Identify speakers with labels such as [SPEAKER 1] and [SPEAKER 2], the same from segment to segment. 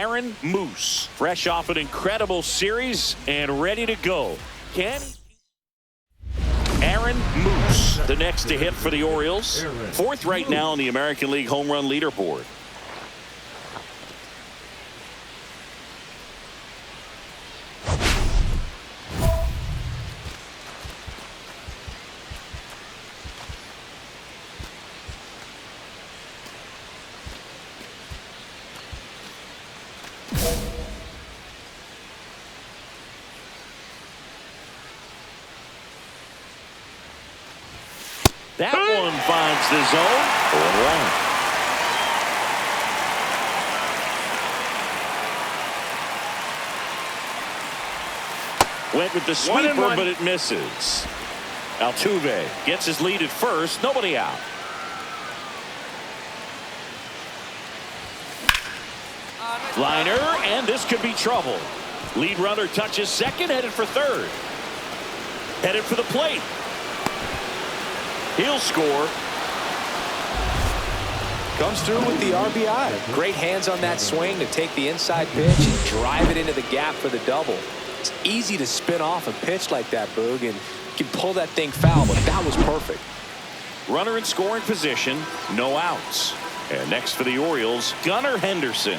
[SPEAKER 1] Aaron Moose, fresh off an incredible series and ready to go. Aaron Moose, the next to hit for the Orioles. Fourth right now on the American League home run leaderboard. That one finds the zone. 0-1. Went with the sweeper, but it misses. Altuve gets his lead at first. Nobody out. Liner, and this could be trouble. Lead runner touches second, headed for third. Headed for the plate. He'll score.
[SPEAKER 2] Comes through with the RBI. Great hands on that swing to take the inside pitch and drive it into the gap for the double. It's easy to spin off a pitch like that, Boog, and you can pull that thing foul, but that was perfect.
[SPEAKER 1] Runner in scoring position, no outs. And next for the Orioles, Gunnar Henderson.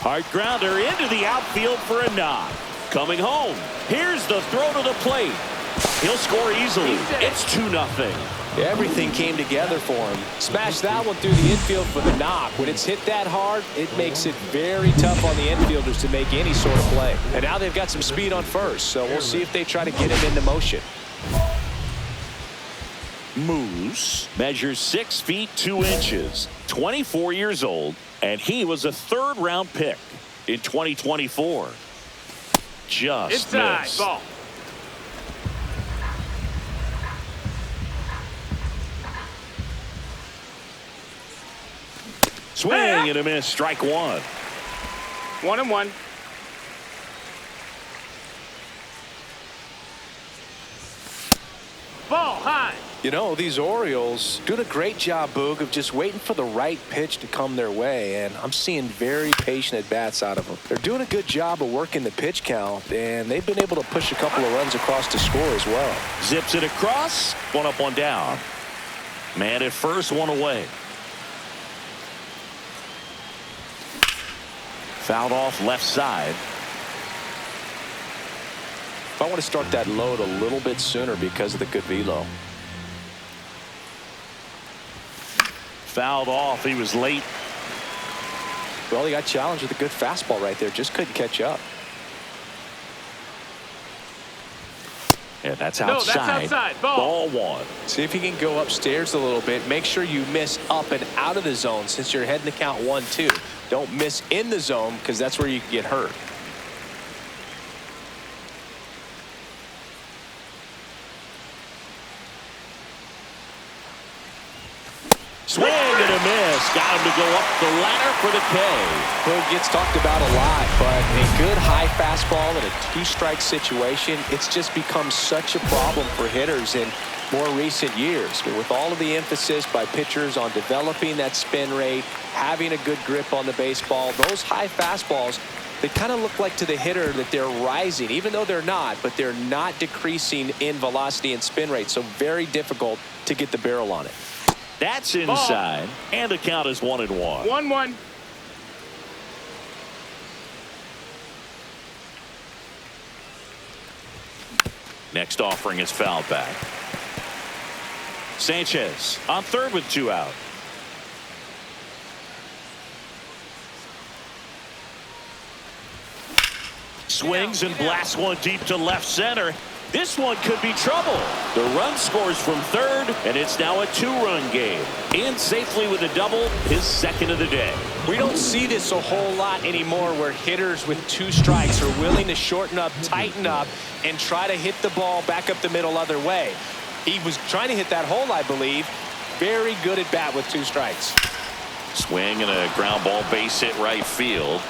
[SPEAKER 1] Hard grounder into the outfield for a knock. Coming home. Here's the throw to the plate. He'll score easily. It's 2-0.
[SPEAKER 2] Everything came together for him. Smashed that one through the infield for the knock. When it's hit that hard, it makes it very tough on the infielders to make any sort of play. And now they've got some speed on first, so we'll see if they try to get him into motion.
[SPEAKER 1] Moose measures 6 feet 2 inches, 24 years old, and he was a third-round pick in 2024. Just
[SPEAKER 3] inside
[SPEAKER 1] missed.
[SPEAKER 3] ball.
[SPEAKER 1] Swing and a miss, strike one.
[SPEAKER 3] 1-1. Ball high.
[SPEAKER 2] You know, these Orioles doing a great job, Boog, of just waiting for the right pitch to come their way, and I'm seeing very patient at-bats out of them. They're doing a good job of working the pitch count, and they've been able to push a couple of runs across to score as well.
[SPEAKER 1] Zips it across, 1 up, 1 down. Man at first, 1 away. Fouled off left side.
[SPEAKER 2] I want to start that load a little bit sooner because of the good velo.
[SPEAKER 1] Fouled off. He was late.
[SPEAKER 2] Well, he got challenged with a good fastball right there. Just couldn't catch up.
[SPEAKER 1] And that's
[SPEAKER 3] No,
[SPEAKER 1] outside.
[SPEAKER 3] that's outside. Ball.
[SPEAKER 1] Ball 1.
[SPEAKER 2] See if you can go upstairs a little bit. Make sure you miss up and out of the zone since you're heading to count 1-2. Don't miss in the zone because that's where you can get hurt.
[SPEAKER 1] Swing and a miss. Got him to go up the ladder for the K.
[SPEAKER 2] Well, it gets talked about a lot, but a good high fastball in a 2-strike situation, it's just become such a problem for hitters in more recent years. But with all of the emphasis by pitchers on developing that spin rate, having a good grip on the baseball, those high fastballs, they kind of look like to the hitter that they're rising, even though they're not, but they're not decreasing in velocity and spin rate. So very difficult to get the barrel on it.
[SPEAKER 1] That's inside. Ball. And the count is 1-1.
[SPEAKER 3] 1-1.
[SPEAKER 1] Next offering is fouled back. Sanchez on third with 2 out. Swings and blasts one deep to left center. This one could be trouble. The run scores from third, and it's now a 2-run game. In safely with a double, his second of the day.
[SPEAKER 2] We don't see this a whole lot anymore where hitters with 2 strikes are willing to shorten up, tighten up, and try to hit the ball back up the middle other way. He was trying to hit that hole, I believe. Very good at bat with 2 strikes.
[SPEAKER 1] Swing and a ground ball base hit right field.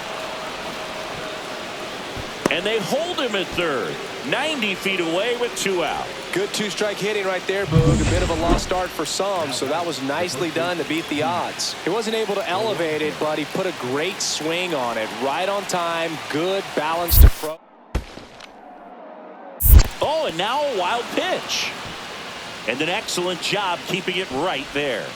[SPEAKER 1] And they hold him at third. 90 feet away with 2 out.
[SPEAKER 2] Good two-strike hitting right there, Boog. A bit of a lost start for some, so that was nicely done to beat the odds. He wasn't able to elevate it, but he put a great swing on it. Right on time, good balanced approach.
[SPEAKER 1] Oh, and now a wild pitch. And an excellent job keeping it right there.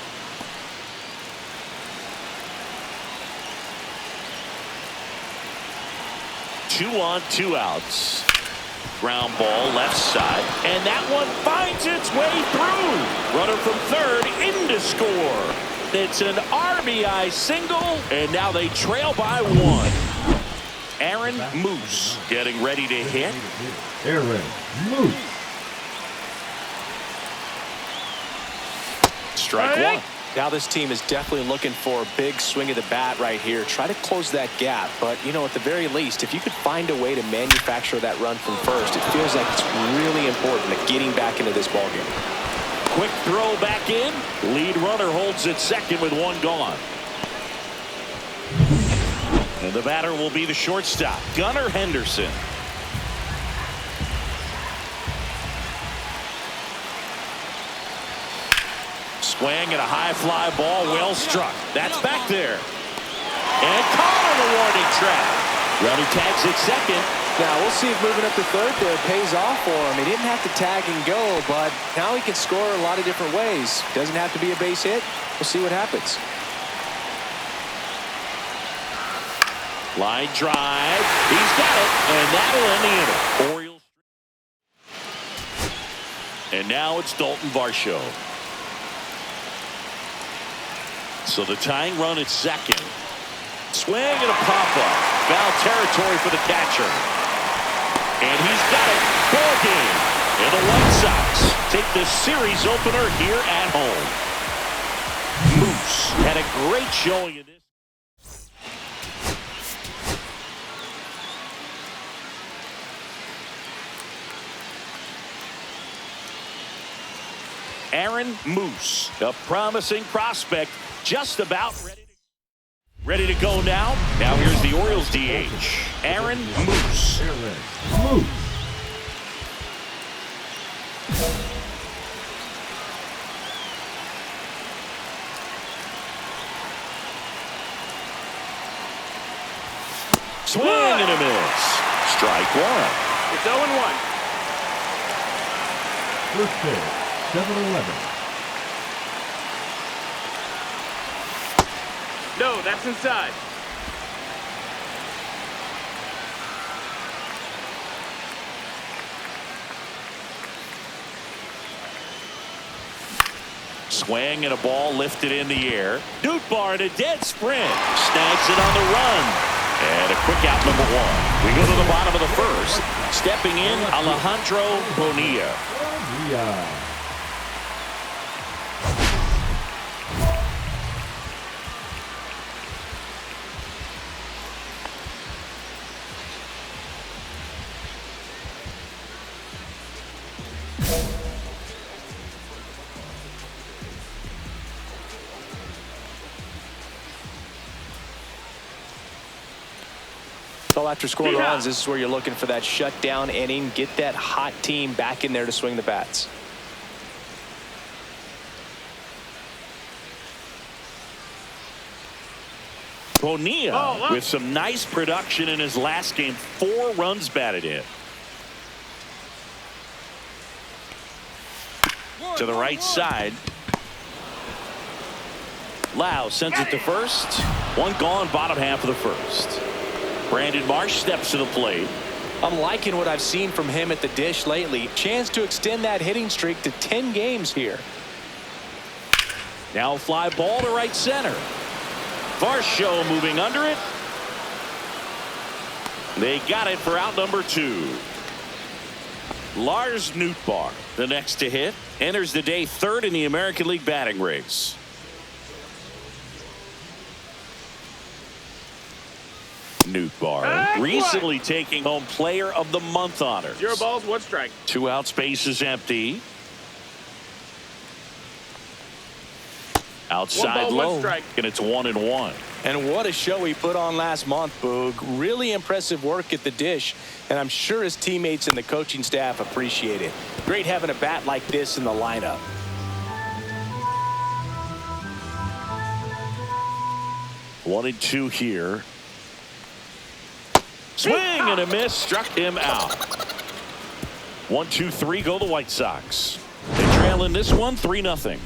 [SPEAKER 1] Two on, 2 outs. Ground ball left side. And that one finds its way through. Runner from third in to score. It's an RBI single. And now they trail by 1. Aaron Moose getting ready to hit.
[SPEAKER 4] Aaron Moose.
[SPEAKER 1] Strike 1.
[SPEAKER 2] Now this team is definitely looking for a big swing of the bat right here. Try to close that gap. But, you know, at the very least, if you could find a way to manufacture that run from first, it feels like it's really important at getting back into this ballgame.
[SPEAKER 1] Quick throw back in. Lead runner holds at second with 1 gone. And the batter will be the shortstop, Gunnar Henderson. Swing and a high fly ball, well struck. That's back there. And caught on the warning track. Runner tags at second.
[SPEAKER 2] Now we'll see if moving up to third there pays off for him. He didn't have to tag and go, but now he can score a lot of different ways. Doesn't have to be a base hit. We'll see what happens.
[SPEAKER 1] Line drive. He's got it, and that'll end the inning. Orioles. And now it's Dalton Varsho. So the tying run at second. Swing and a pop-up. Foul territory for the catcher. And he's got it. Ball game. And the White Sox take the series opener here at home. Moose had a great showing in this. Aaron Moose, a promising prospect, just about ready to go now. Now here's the Orioles DH, Aaron Moose.
[SPEAKER 4] Aaron Moose.
[SPEAKER 1] Swing and a miss. Strike 1.
[SPEAKER 3] It's 0-1.
[SPEAKER 4] First pitch, 7-11.
[SPEAKER 3] No, that's inside.
[SPEAKER 1] Swing and a ball lifted in the air. Nootbaar in a dead sprint. Snags it on the run. And a quick out, number 1. We go to the bottom of the first. Stepping in, Alejandro Bonilla.
[SPEAKER 4] Yeah.
[SPEAKER 2] So after scoring runs, this is where you're looking for that shutdown inning. Get that hot team back in there to swing the bats.
[SPEAKER 1] Bonilla with some nice production in his last game. 4 runs batted in. To the right side. Lau sends it to first. 1 gone, bottom half of the first. Brandon Marsh steps to the plate.
[SPEAKER 2] I'm liking what I've seen from him at the dish lately. Chance to extend that hitting streak to 10 games here.
[SPEAKER 1] Now a fly ball to right center. Varsho moving under it. They got it for out number 2. Lars Nootbaar, the next to hit, enters the day 3rd in the American League batting race. Nootbaar recently taking home Player of the Month honors.
[SPEAKER 3] 0 balls, 1 strike.
[SPEAKER 1] 2 out, space is empty. Outside
[SPEAKER 3] One ball,
[SPEAKER 1] low,
[SPEAKER 3] one strike.
[SPEAKER 1] and it's 1-1.
[SPEAKER 2] And what a show he put on last month, Boog. Really impressive work at the dish, and I'm sure his teammates and the coaching staff appreciate it. Great having a bat like this in the lineup.
[SPEAKER 1] 1-2 here. Swing and a miss, struck him out. 1-2-3 go the White Sox. They trail in this one 3-0.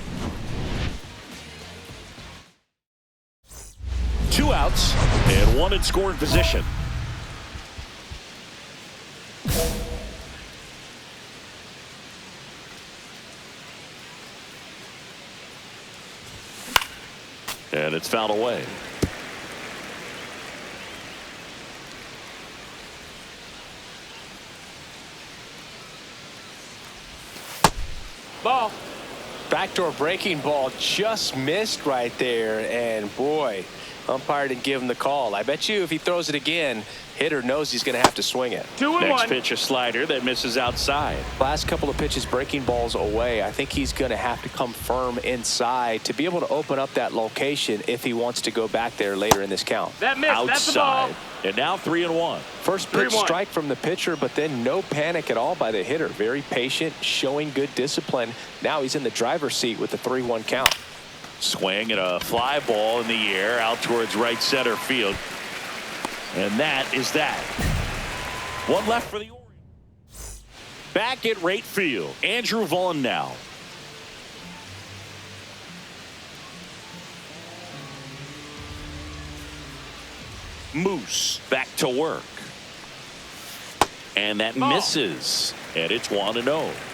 [SPEAKER 1] 2 outs and 1 in scoring position. And it's fouled away.
[SPEAKER 3] Ball.
[SPEAKER 2] Backdoor breaking ball just missed right there, and boy, umpire didn't give him the call. I bet you if he throws it again, hitter knows he's going to have to swing it.
[SPEAKER 3] 2-1.
[SPEAKER 1] Next pitch, a slider that misses outside.
[SPEAKER 2] Last couple of pitches breaking balls away. I think he's going to have to come firm inside to be able to open up that location if he wants to go back there later in this count.
[SPEAKER 3] That missed. That's the ball.
[SPEAKER 1] Outside. And now 3-1.
[SPEAKER 2] First pitch
[SPEAKER 3] 3-1.
[SPEAKER 2] strike from the pitcher, but then no panic at all by the hitter. Very patient, showing good discipline. Now he's in the driver's seat with the 3-1 count.
[SPEAKER 1] Swing and a fly ball in the air out towards right center field. And that is that. 1 left for the Orioles. Back at right field, Andrew Vaughn now. Moose back to work. And that misses. And it's 1-0.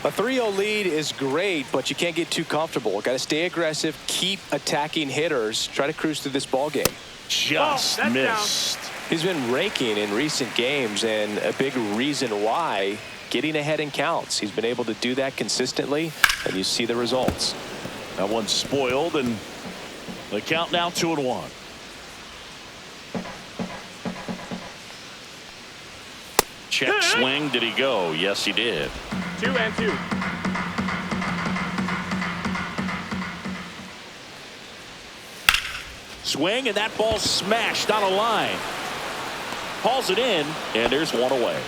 [SPEAKER 2] A 3-0 lead is great, but you can't get too comfortable. Got to stay aggressive, keep attacking hitters, try to cruise through this ball game.
[SPEAKER 1] Just
[SPEAKER 3] that's
[SPEAKER 1] missed.
[SPEAKER 2] He's been raking in recent games, and a big reason why, getting ahead in counts. He's been able to do that consistently, and you see the results.
[SPEAKER 1] That one's spoiled, and the count now 2-1. Check swing. Did he go? Yes, he did.
[SPEAKER 3] 2-2.
[SPEAKER 1] Swing, and that ball smashed on a line. Hauls it in, and there's 1 away.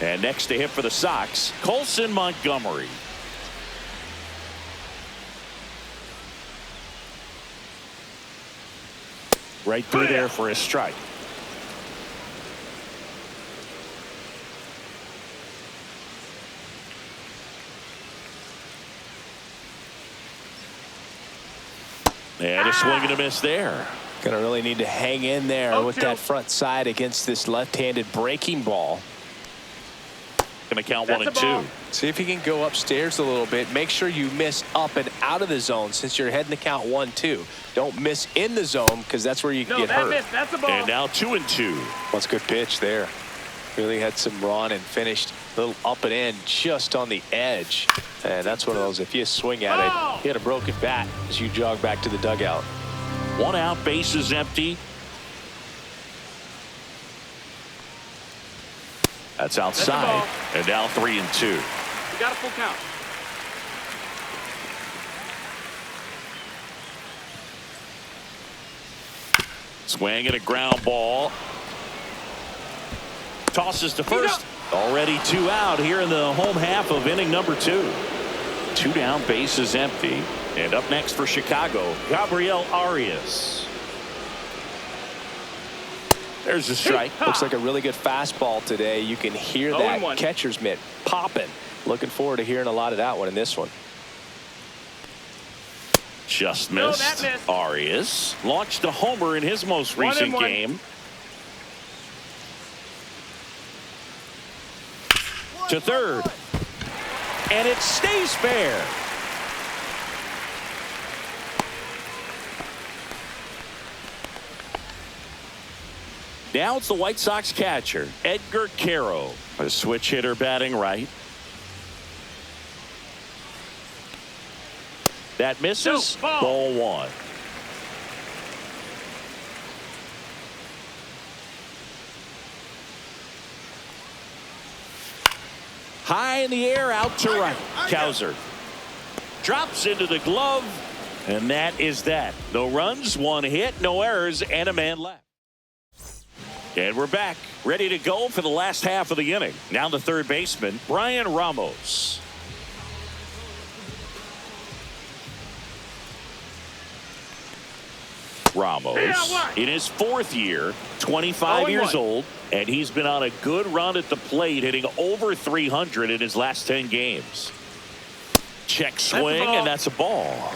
[SPEAKER 1] And next to hit for the Sox, Colson Montgomery. Right through there for his strike. And a swing and a miss there.
[SPEAKER 2] Gonna really need to hang in there with that front side against this left-handed breaking ball.
[SPEAKER 1] Gonna count
[SPEAKER 3] That's
[SPEAKER 1] 1-2.
[SPEAKER 2] See if you can go upstairs a little bit. Make sure you miss up and out of the zone since you're heading to count 1-2. Don't miss in the zone because that's where you can get hurt.
[SPEAKER 3] Missed. That's a ball.
[SPEAKER 1] And now 2-2.
[SPEAKER 2] That's a good pitch there. Really had some run and finished a little up and in just on the edge. And that's one of those, if you swing at it, you had a broken bat as you jog back to the dugout.
[SPEAKER 1] 1 out, base is empty. That's outside. And now 3-2.
[SPEAKER 3] You got a full count.
[SPEAKER 1] Swing and a ground ball. Tosses to first. Already 2 out here in the home half of inning number 2. 2 down, base is empty. And up next for Chicago, Gabriel Arias. There's a strike.
[SPEAKER 2] Looks like a really good fastball today. You can hear that
[SPEAKER 3] 0-1.
[SPEAKER 2] catcher's mitt popping. Looking forward to hearing a lot of that one in this one.
[SPEAKER 1] Just
[SPEAKER 3] No,
[SPEAKER 1] missed.
[SPEAKER 3] that missed.
[SPEAKER 1] Arias launched a homer in his most recent
[SPEAKER 3] 1-1.
[SPEAKER 1] game. To third. And it stays fair. Now it's the White Sox catcher, Edgar Caro. A switch hitter batting right. That misses.
[SPEAKER 3] No, ball.
[SPEAKER 1] Ball 1. High in the air, out to right. Cowser. Drops into the glove, and that is that. No runs, 1 hit, no errors, and a man left. And we're back, ready to go for the last half of the inning. Now the third baseman, Brian Ramos. Ramos in his 4th year, 25 years old, and he's been on a good run at the plate, hitting over 300 in his last 10 games. Check swing, and that's a ball.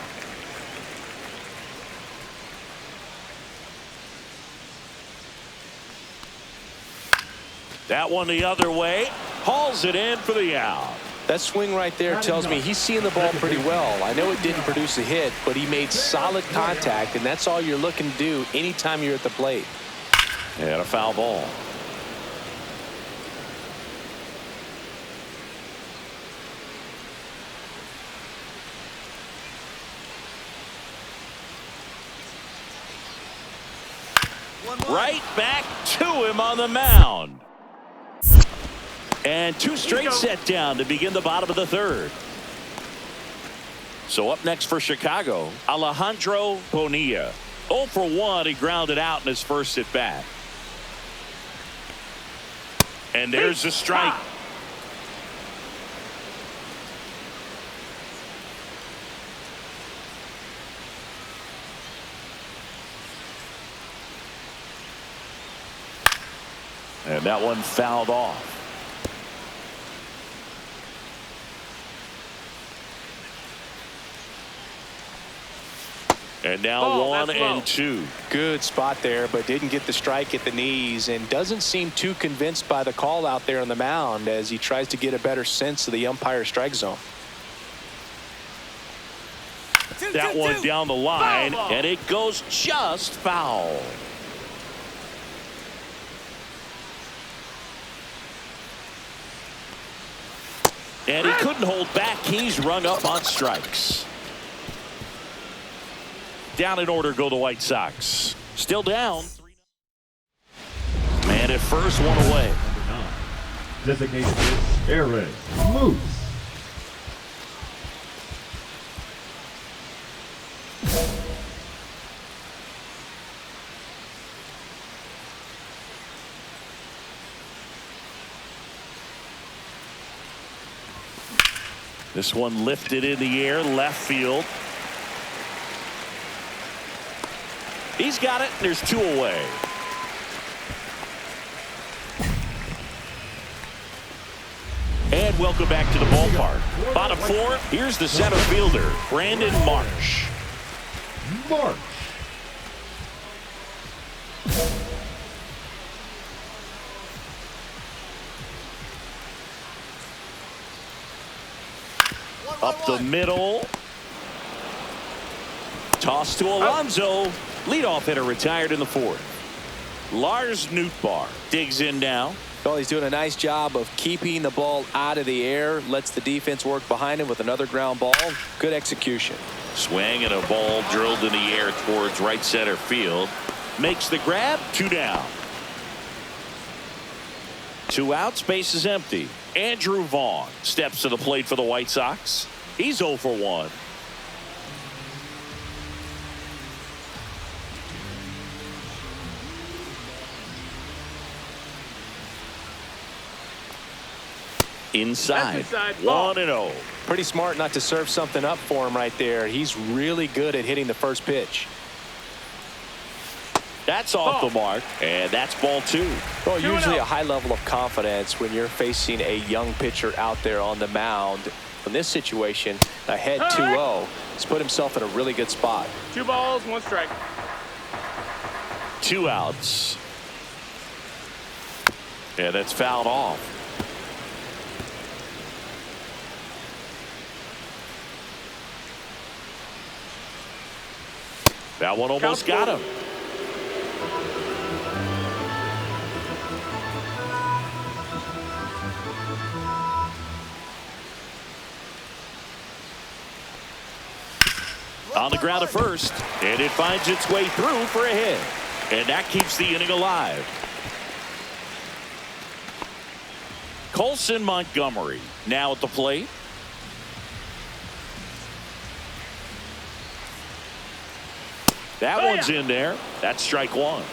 [SPEAKER 1] That one the other way, hauls it in for the out.
[SPEAKER 2] That swing right there tells me he's seeing the ball pretty well. I know it didn't produce a hit, but he made solid contact, and that's all you're looking to do anytime you're at the plate.
[SPEAKER 1] And a foul ball. Right back to him on the mound. And 2 straight set down to begin the bottom of the 3rd. So up next for Chicago, Alejandro Bonilla. 0 for 1, he grounded out in his first at bat. And there's a strike. And that one fouled off. And now 1 and 2.
[SPEAKER 2] Good spot there, but didn't get the strike at the knees, and doesn't seem too convinced by the call out there on the mound as he tries to get a better sense of the umpire strike zone.
[SPEAKER 1] That one down the line, and it goes just foul. And he couldn't hold back. He's rung up on strikes. Down in order go the White Sox. Still down. Man at first, 1 away.
[SPEAKER 4] Designated Aaron Moose.
[SPEAKER 1] This one lifted in the air, left field. He's got it. There's 2 away. And welcome back to the ballpark. Bottom 4, here's the center fielder, Brandon Marsh.
[SPEAKER 4] Marsh.
[SPEAKER 1] Up the middle. Toss to Alonso. Leadoff hitter retired in the 4th. Lars Nootbaar digs in now.
[SPEAKER 2] Well, he's doing a nice job of keeping the ball out of the air. Lets the defense work behind him with another ground ball. Good execution.
[SPEAKER 1] Swing and a ball drilled in the air towards right center field. Makes the grab. 2 down. 2 outs. Base is empty. Andrew Vaughn steps to the plate for the White Sox. He's 0 for 1. Inside. 1-0.
[SPEAKER 2] Pretty smart not to serve something up for him right there. He's really good at hitting the first pitch.
[SPEAKER 1] That's off the mark, and that's ball 2.
[SPEAKER 2] Well, usually a high level of confidence when you're facing a young pitcher out there on the mound. In this situation, ahead 2-0, he's put himself in a really good spot.
[SPEAKER 3] 2 balls, 1 strike.
[SPEAKER 1] 2 outs. Yeah, that's fouled off. That one almost got him. On the ground at first, and it finds its way through for a hit. And that keeps the inning alive. Colson Montgomery now at the plate. That one's in there. That's strike one.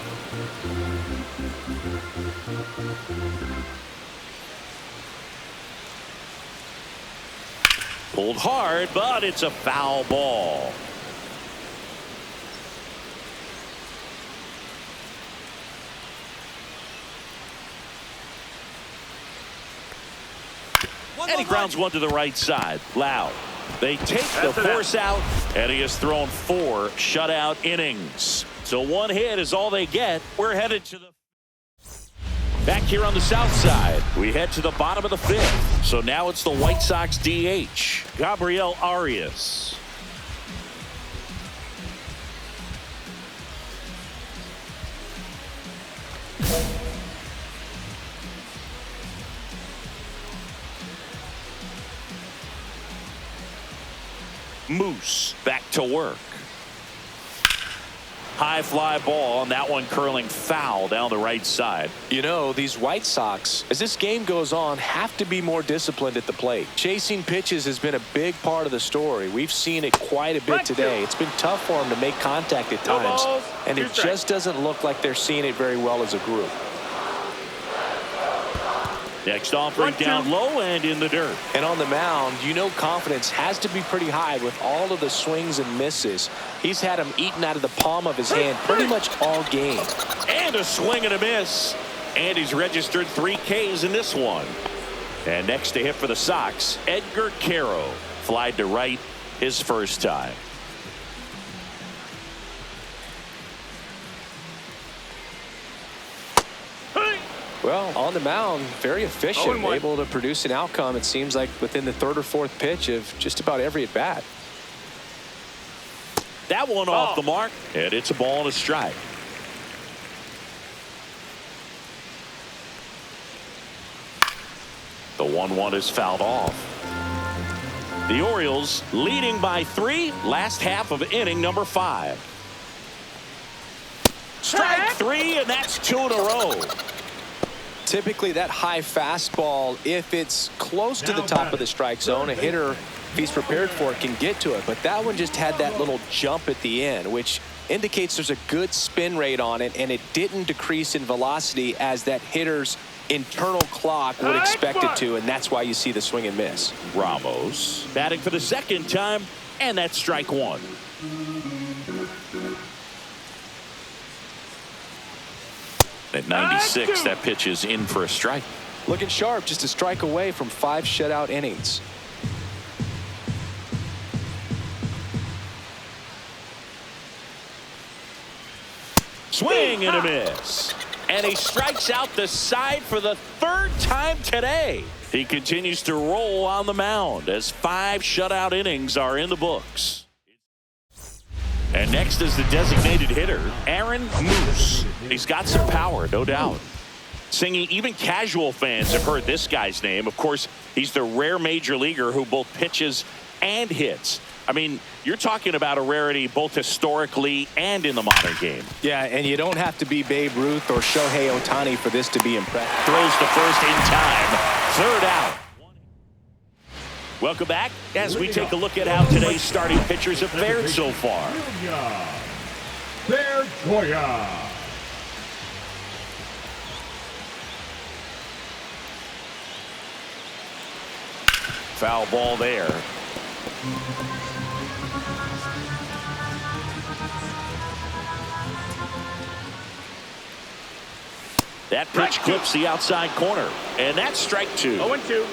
[SPEAKER 1] Pulled hard, but it's a foul ball. And he grounds one to the right side. Loud. They take the force out, and he has thrown 4 shutout innings. So 1 hit is all they get. We're headed to the back here on the south side. We head to the bottom of the 5th. So now it's the White Sox DH, Gabriel Arias. Moose back to work. High fly ball, and that one curling foul down the right side.
[SPEAKER 2] You know, these White Sox, as this game goes on, have to be more disciplined at the plate. Chasing pitches has been a big part of the story. We've seen it quite a bit today. It's been tough for them to make contact at times, and it just doesn't look like they're seeing it very well as a group.
[SPEAKER 1] Next offering down low and in the dirt.
[SPEAKER 2] And on the mound, you know confidence has to be pretty high with all of the swings and misses. He's had them eaten out of the palm of his hand pretty much all game.
[SPEAKER 1] And a swing and a miss. And he's registered 3 Ks in this one. And next to hit for the Sox, Edgar Caro. Flied to right his first time.
[SPEAKER 2] Well, on the mound, very efficient, able to produce an outcome, it seems like, within the 3rd or 4th pitch of just about every at-bat.
[SPEAKER 1] That one off the mark, and it's a ball and a strike. The 1-1 is fouled off. The Orioles leading by 3, last half of inning number 5. Strike 3, and that's 2 in a row.
[SPEAKER 2] Typically, that high fastball, if it's close to the top of the strike zone, a hitter, if he's prepared for it, can get to it. But that one just had that little jump at the end, which indicates there's a good spin rate on it, and it didn't decrease in velocity as that hitter's internal clock would expect it to, and that's why you see the swing and miss.
[SPEAKER 1] Ramos batting for the 2nd time, and that's strike 1. At 96, that pitch is in for a strike.
[SPEAKER 2] Looking sharp, just a strike away from 5 shutout innings.
[SPEAKER 1] Swing and a miss. And he strikes out the side for the 3rd time today. He continues to roll on the mound as 5 shutout innings are in the books. And next is the designated hitter, Aaron Moose. He's got some power, no doubt. Singing, even casual fans have heard this guy's name. Of course, he's the rare major leaguer who both pitches and hits. I mean, you're talking about a rarity both historically and in the modern game.
[SPEAKER 2] Yeah, and you don't have to be Babe Ruth or Shohei Ohtani for this to be impressive.
[SPEAKER 1] Throws to first in time. 3rd out. Welcome back as we take a look at how today's starting pitchers have fared so far.
[SPEAKER 4] Joya.
[SPEAKER 1] Foul ball there. That pitch clips the outside corner, and that's strike 2.
[SPEAKER 3] 0-2.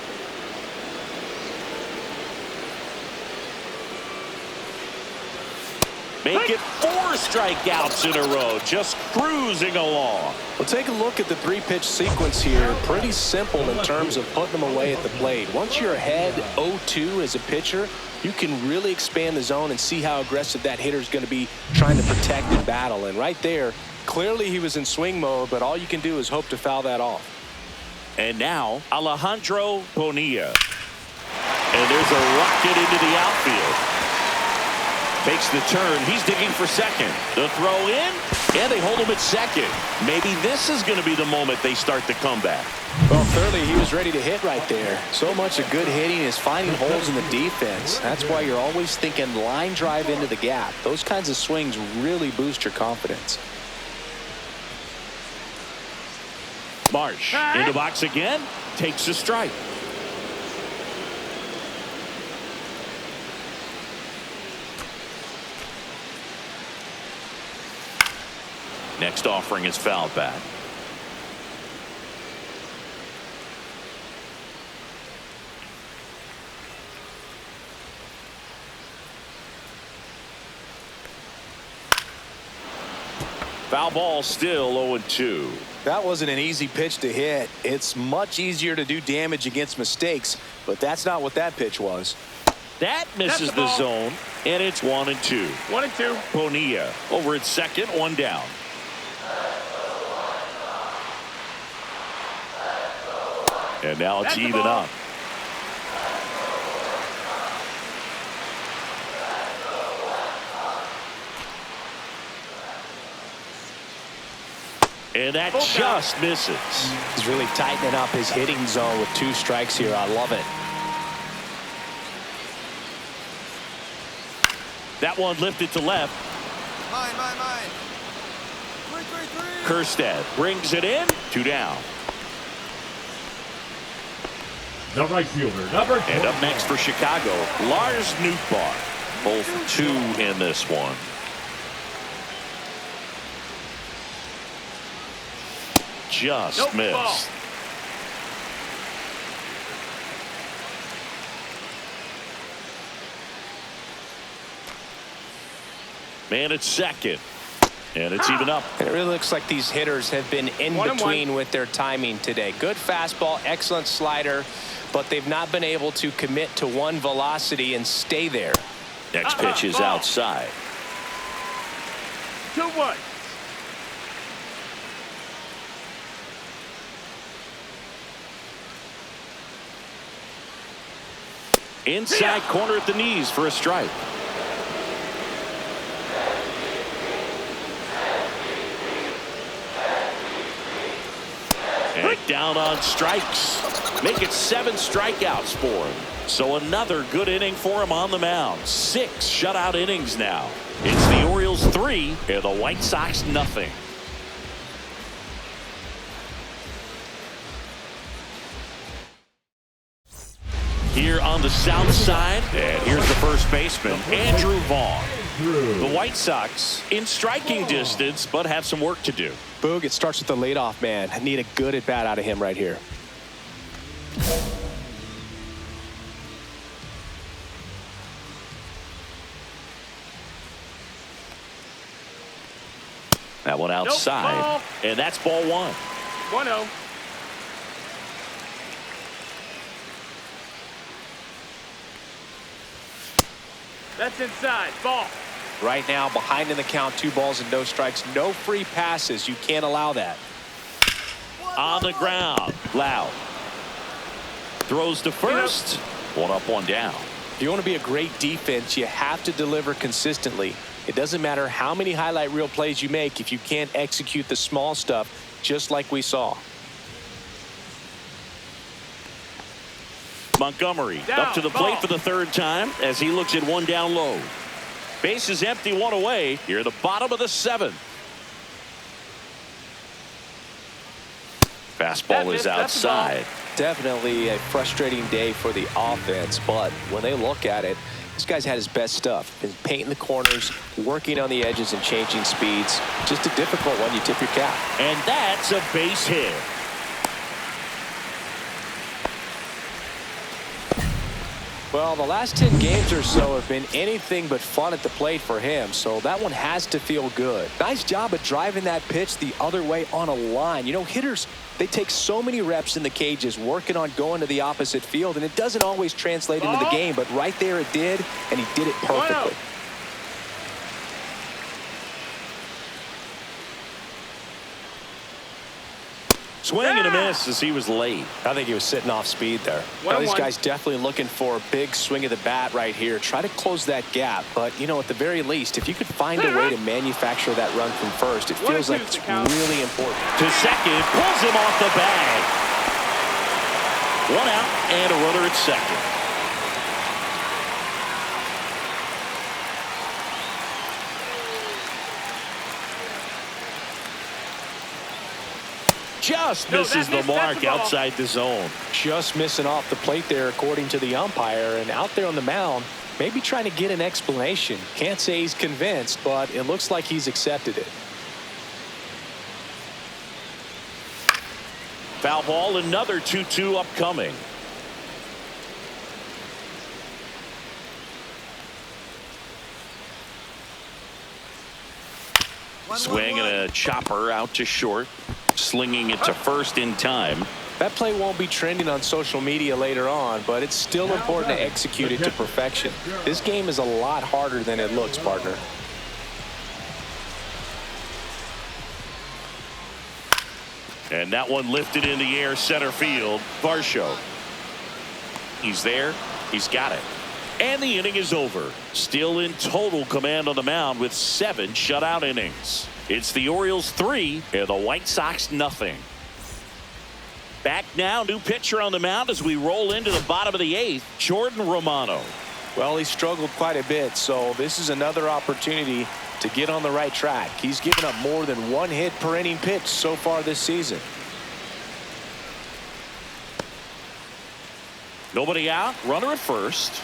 [SPEAKER 1] Make it 4 strikeouts in a row, just cruising along.
[SPEAKER 2] Well, take a look at the 3-pitch sequence here. Pretty simple in terms of putting them away at the plate. Once you're ahead 0-2 as a pitcher, you can really expand the zone and see how aggressive that hitter is going to be trying to protect and battle. And right there, clearly he was in swing mode, but all you can do is hope to foul that off.
[SPEAKER 1] And now, Alejandro Bonilla. And there's a rocket into the outfield. Takes the turn. He's digging for second. The throw in, and they hold him at second. Maybe this is going to be the moment they start the comeback.
[SPEAKER 2] Well, clearly he was ready to hit right there. So much of good hitting is finding holes in the defense. That's why you're always thinking line drive into the gap. Those kinds of swings really boost your confidence.
[SPEAKER 1] Marsh into box again. Takes a strike. Next offering is fouled back. Foul ball, still 0-2.
[SPEAKER 2] That wasn't an easy pitch to hit. It's much easier to do damage against mistakes, but that's not what that pitch was.
[SPEAKER 1] That misses the zone, and it's 1-2.
[SPEAKER 3] 1-2.
[SPEAKER 1] Bonilla over at second, one down. And now it's even up. And that just misses.
[SPEAKER 2] He's really tightening up his hitting zone with 2 strikes here. I love it.
[SPEAKER 1] That one lifted to left.
[SPEAKER 5] Mine. 3.
[SPEAKER 1] Kerstead brings it in. 2 down.
[SPEAKER 4] The right fielder, number 20.
[SPEAKER 1] And up next for Chicago, Lars Nootbaar. Both 2 in this one. Just missed.
[SPEAKER 3] Ball.
[SPEAKER 1] Man at second. And it's even up.
[SPEAKER 2] And it really looks like these hitters have been in between with their timing today. Good fastball, excellent slider, but they've not been able to commit to one velocity and stay there.
[SPEAKER 1] Next pitch is outside.
[SPEAKER 3] 2-1.
[SPEAKER 1] Inside corner at the knees for a strike. And down on strikes. Make it 7 strikeouts for him. So another good inning for him on the mound. 6 shutout innings now. It's the Orioles 3 and the White Sox nothing. Here on the south side, and here's the first baseman, Andrew Vaughn. The White Sox in striking distance, but have some work to do.
[SPEAKER 2] Boog, it starts with the leadoff man. I need a good at bat out of him right here.
[SPEAKER 1] That one outside, and that's ball 1.
[SPEAKER 3] 1-0. That's inside. Ball.
[SPEAKER 2] Right now, behind in the count, 2 balls and no strikes. No free passes. You can't allow that.
[SPEAKER 1] On the ground, Loud. Throws to first. 1 up, 1 down.
[SPEAKER 2] If you want to be a great defense, you have to deliver consistently. It doesn't matter how many highlight reel plays you make if you can't execute the small stuff, just like we saw.
[SPEAKER 1] Montgomery up to the plate for the 3rd time as he looks at 1 down low. Base is empty, 1 away. Here at the bottom of the 7th. Fastball is outside.
[SPEAKER 2] Definitely a frustrating day for the offense, but when they look at it, this guy's had his best stuff. Been painting the corners, working on the edges and changing speeds. Just a difficult one. You tip your cap.
[SPEAKER 1] And that's a base hit.
[SPEAKER 2] Well, the last 10 games or so have been anything but fun at the plate for him, so that one has to feel good. Nice job of driving that pitch the other way on a line. You know, hitters, they take so many reps in the cages working on going to the opposite field, and it doesn't always translate into the game, but right there it did, and he did it perfectly.
[SPEAKER 1] Swing and a miss as he was late.
[SPEAKER 2] I think he was sitting off speed there. Now, these guys definitely looking for a big swing of the bat right here. Try to close that gap. But, you know, at the very least, if you could find a way to manufacture that run from first, it feels like it's really important.
[SPEAKER 1] To second, pulls him off the bag. One out and a runner at second. Just misses the mark outside the zone.
[SPEAKER 2] Just missing off the plate there, according to the umpire. And out there on the mound, maybe trying to get an explanation. Can't say he's convinced, but it looks like he's accepted it.
[SPEAKER 1] Foul ball, another 2-2 upcoming. Swing and a chopper out to short. Slinging it to first in time.
[SPEAKER 2] That play won't be trending on social media later on, but it's still important to execute it to perfection. This game is a lot harder than it looks, partner.
[SPEAKER 1] And that one lifted in the air, center field. Varsho. He's there. He's got it. And the inning is over. Still in total command on the mound with 7 shutout innings. It's the Orioles 3 and the White Sox nothing. Back now, new pitcher on the mound as we roll into the bottom of the 8th, Jordan Romano.
[SPEAKER 2] Well, he struggled quite a bit, so this is another opportunity to get on the right track. He's given up more than 1 hit per inning pitch so far this season.
[SPEAKER 1] Nobody out, runner at first.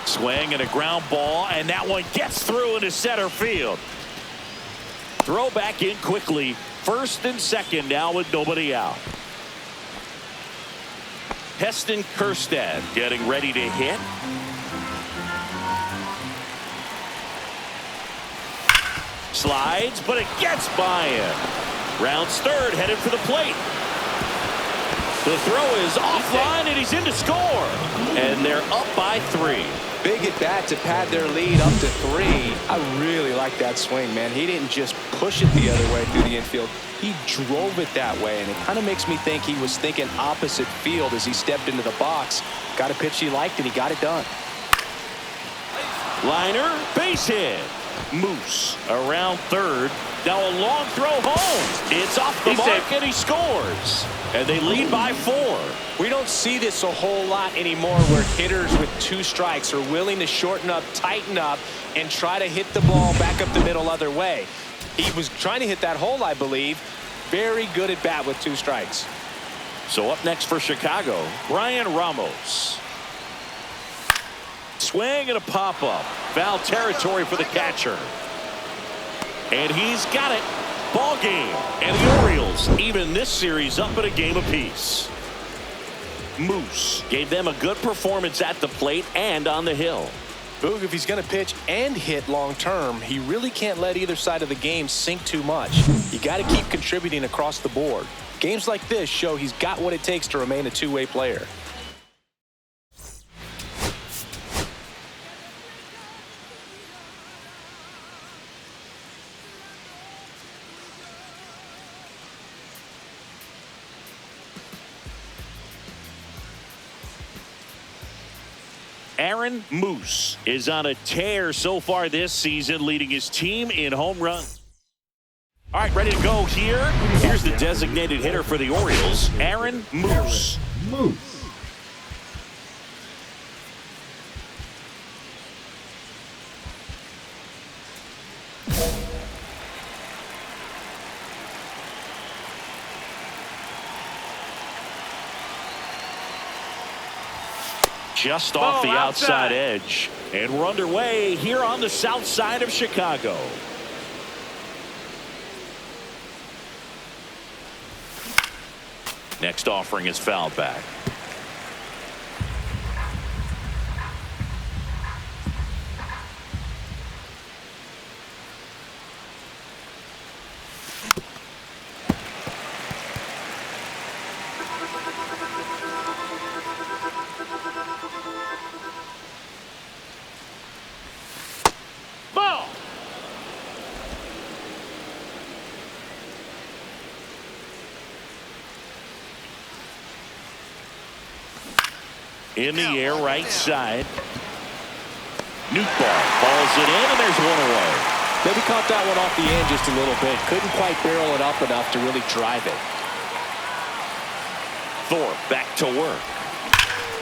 [SPEAKER 1] Swing and a ground ball, and that one gets through into center field. Throw back in quickly. First and second now with nobody out. Heston Kjerstad getting ready to hit. Slides, but it gets by him. Rounds third, headed for the plate. The throw is offline, and he's in to score. And they're up by 3.
[SPEAKER 2] Big at bat to pad their lead up to 3. I really like that swing, man. He didn't just push it the other way through the infield. He drove it that way, and it kind of makes me think he was thinking opposite field as he stepped into the box. Got a pitch he liked, and he got it done.
[SPEAKER 1] Liner, base hit. Moose around third. Now a long throw home. It's off the mark, and he scores. And they lead by 4.
[SPEAKER 2] We don't see this a whole lot anymore where hitters with 2 strikes are willing to shorten up, tighten up, and try to hit the ball back up the middle other way. He was trying to hit that hole, I believe. Very good at bat with 2 strikes.
[SPEAKER 1] So up next for Chicago, Brian Ramos. Swing and a pop-up. Foul territory for the catcher. And he's got it. Ball game. And the Orioles even this series up at a game apiece. Moose gave them a good performance at the plate and on the hill.
[SPEAKER 2] Boog, if he's going to pitch and hit long term, he really can't let either side of the game sink too much. You got to keep contributing across the board. Games like this show he's got what it takes to remain a two-way player.
[SPEAKER 1] Aaron Moose is on a tear so far this season, leading his team in home runs. All right, ready to go here. Here's the designated hitter for the Orioles, Aaron Moose. Just off the outside edge. And we're underway here on the south side of Chicago. Next offering is fouled back. In the air, right side. Nuke ball falls it in, and there's one away.
[SPEAKER 2] Maybe caught that one off the end just a little bit. Couldn't quite barrel it up enough to really drive it.
[SPEAKER 1] Thorpe back to work.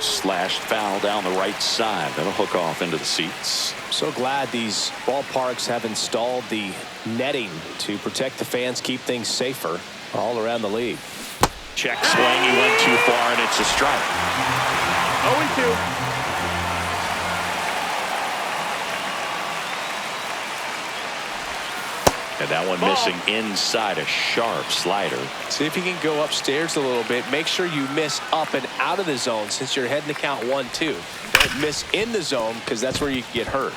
[SPEAKER 1] Slashed foul down the right side. That'll hook off into the seats.
[SPEAKER 2] So glad these ballparks have installed the netting to protect the fans, keep things safer all around the league.
[SPEAKER 1] Check swing. He went too far, and it's a strike.
[SPEAKER 3] 0-2.
[SPEAKER 1] And that one missing inside, a sharp slider.
[SPEAKER 2] See if you can go upstairs a little bit. Make sure you miss up and out of the zone since you're heading to count 1-2. Don't miss in the zone because that's where you can get hurt.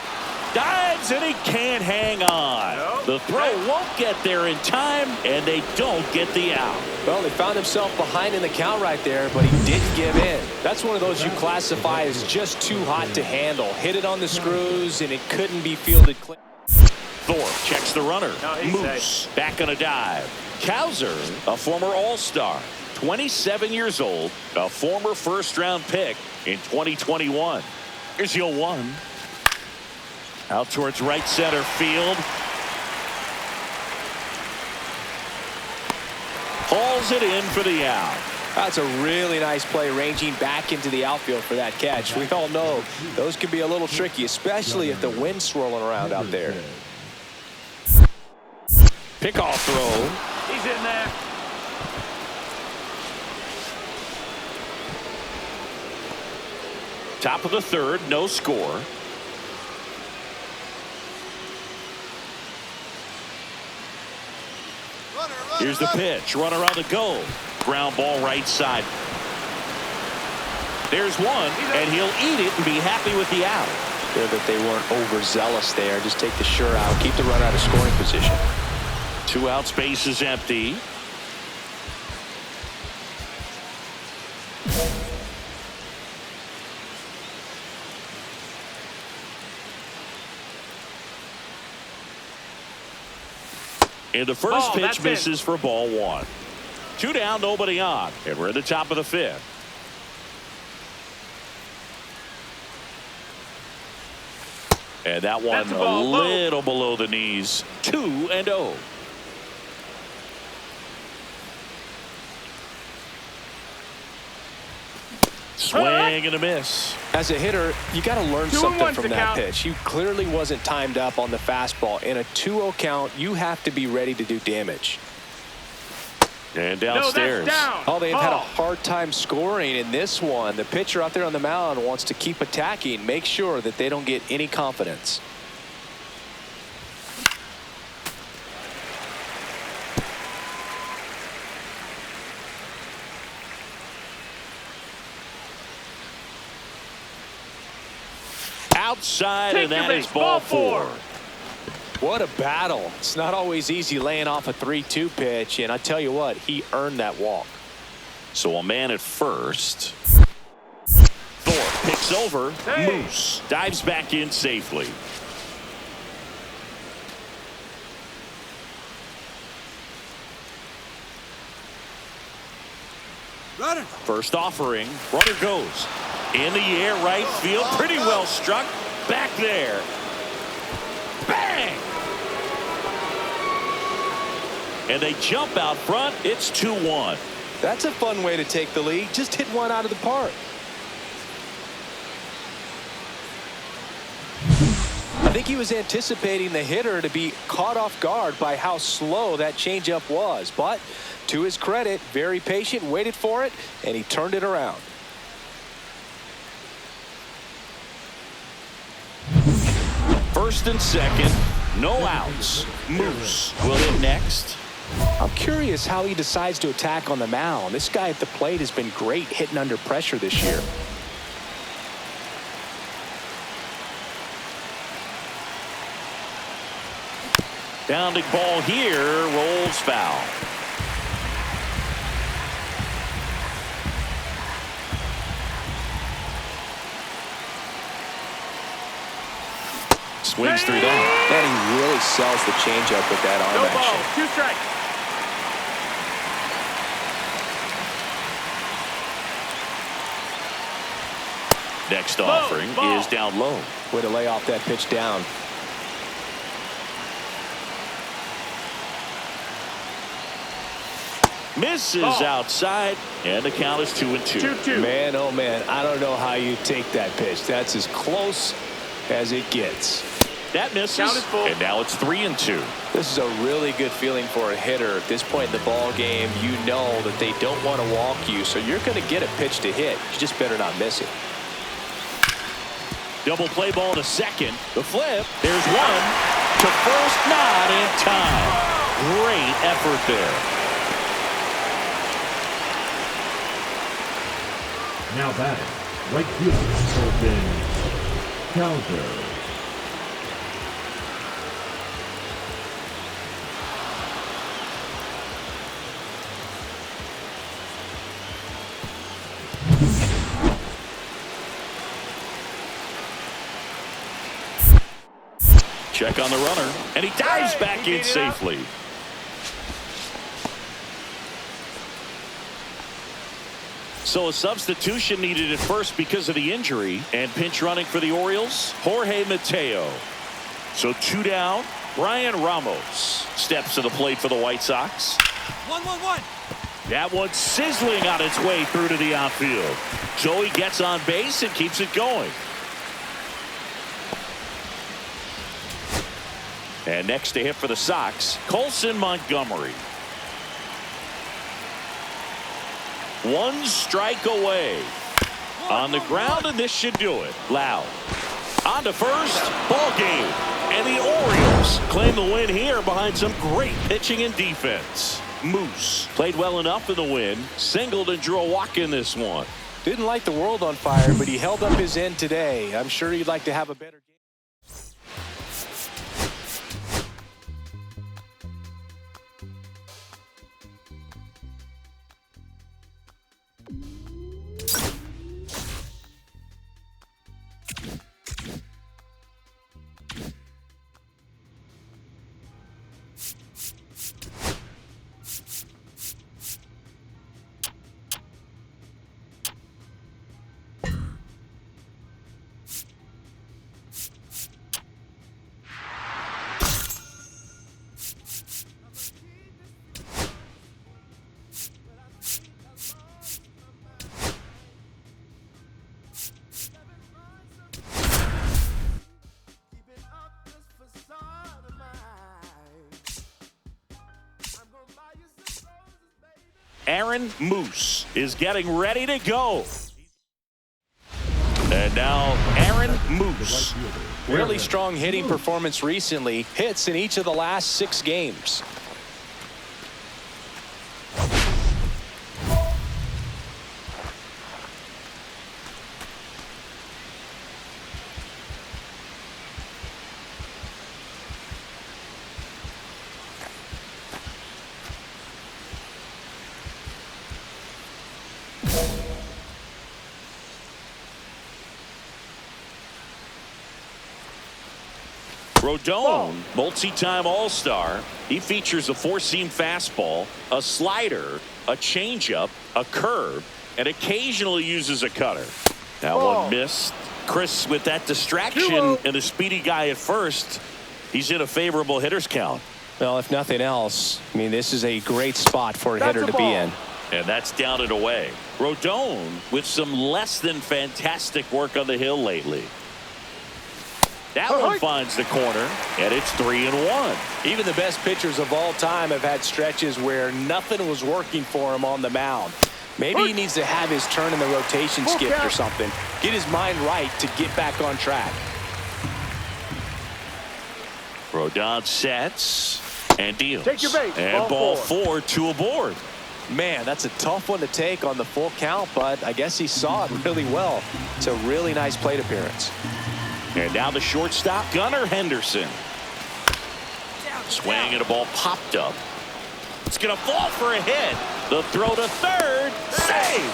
[SPEAKER 1] Dives, and he can't hang on. The throw won't get there in time, and they don't get the out.
[SPEAKER 2] Well, they found himself behind in the count right there, but he didn't give in. That's one of those you classify as just too hot to handle. Hit it on the screws, and it couldn't be fielded clean.
[SPEAKER 1] Thorpe checks the runner. Moose
[SPEAKER 3] safe.
[SPEAKER 1] back on a dive. Kowser, a former All-Star, 27 years old, a former first-round pick in 2021. Here's 0-1. Out towards right center field. Hauls it in for the out.
[SPEAKER 2] That's a really nice play, ranging back into the outfield for that catch. We all know those can be a little tricky, especially if the wind's swirling around out there.
[SPEAKER 1] Pickoff throw.
[SPEAKER 3] He's in there.
[SPEAKER 1] Top of the third, no score. Here's the pitch. Runner on the go. Ground ball right side. There's one, and he'll eat it and be happy with the out.
[SPEAKER 2] Good that they weren't overzealous there. Just take the sure out. Keep the run out of scoring position.
[SPEAKER 1] 2 outs, base is empty. And the first pitch misses for ball 1. 2 down, nobody on. And we're at the top of the 5th. And that one a little below the knees. 2-0. Swing and a miss.
[SPEAKER 2] As a hitter, you got to learn something from that pitch. He clearly wasn't timed up on the fastball. In a 2-0 count, you have to be ready to do damage.
[SPEAKER 1] And downstairs.
[SPEAKER 2] Oh, they've had a hard time scoring in this one. The pitcher out there on the mound wants to keep attacking. Make sure that they don't get any confidence.
[SPEAKER 1] Outside, and that is ball 4.
[SPEAKER 2] What a battle. It's not always easy laying off a 3-2 pitch, and I tell you what, he earned that walk.
[SPEAKER 1] So a man at first. Thorpe picks over. Moose dives back in safely.
[SPEAKER 5] Runner.
[SPEAKER 1] First offering. Runner goes. In the air, right field. Pretty well struck. Back there. Bang! And they jump out front. It's 2-1.
[SPEAKER 2] That's a fun way to take the lead. Just hit one out of the park. I think he was anticipating the hitter to be caught off guard by how slow that changeup was. But to his credit, very patient, waited for it, and he turned it around.
[SPEAKER 1] First and second, no outs. Moose will hit next.
[SPEAKER 2] I'm curious how he decides to attack on the mound. This guy at the plate has been great hitting under pressure this year.
[SPEAKER 1] Bounding ball here, rolls foul. Swings through that.
[SPEAKER 2] And he really sells the changeup with that arm action.
[SPEAKER 3] 2 strikes.
[SPEAKER 1] Next offering is down low.
[SPEAKER 2] Way to lay off that pitch down.
[SPEAKER 1] Misses outside, and the count is 2-2.
[SPEAKER 2] Man, oh man, I don't know how you take that pitch. That's as close as it gets.
[SPEAKER 1] That misses, and now it's 3-2.
[SPEAKER 2] This is a really good feeling for a hitter. At this point in the ball game, you know that they don't want to walk you, so you're going to get a pitch to hit. You just better not miss it.
[SPEAKER 1] Double play ball to second. The flip. There's one to first, not in time. Great effort there.
[SPEAKER 4] Now batting, right fielder, Colton Cowser.
[SPEAKER 1] Check on the runner, and he dives back in safely. So a substitution needed at first because of the injury, and pinch running for the Orioles, Jorge Mateo. So 2 down. Brian Ramos steps to the plate for the White Sox.
[SPEAKER 5] 1-1-1.
[SPEAKER 1] That one sizzling on its way through to the outfield. Joey gets on base and keeps it going. And next to hit for the Sox, Colson Montgomery. 1 strike away. On the ground, and this should do it. Loud. On to first. Ball game. And the Orioles claim the win here behind some great pitching and defense. Moose played well enough in the win. Singled and drew a walk in this one.
[SPEAKER 2] Didn't light the world on fire, but he held up his end today. I'm sure he'd like to have a better game.
[SPEAKER 1] Aaron Moose is getting ready to go. And now Aaron Moose.
[SPEAKER 2] Really strong hitting performance recently. Hits in each of the last 6 games.
[SPEAKER 1] Rodon, multi-time All-Star. He features a 4-seam fastball, a slider, a changeup, a curve, and occasionally uses a cutter. That one missed. Chris, with that distraction and a speedy guy at first, he's in a favorable hitter's count.
[SPEAKER 2] Well, if nothing else, I mean, this is a great spot for a hitter to be in.
[SPEAKER 1] And that's down and away. Rodon with some less than fantastic work on the hill lately. That one finds the corner, and it's 3-1.
[SPEAKER 2] Even the best pitchers of all time have had stretches where nothing was working for him on the mound. Maybe he needs to have his turn in the rotation skipped or something. Get his mind right to get back on track.
[SPEAKER 1] Rodon sets and deals.
[SPEAKER 3] Take your base.
[SPEAKER 1] And ball 4 to aboard.
[SPEAKER 2] Man, that's a tough one to take on the full count, but I guess he saw it really well. It's a really nice plate appearance.
[SPEAKER 1] And now the shortstop, Gunnar Henderson. Swing and a ball popped up. It's going to fall for a hit. The throw to third. Save.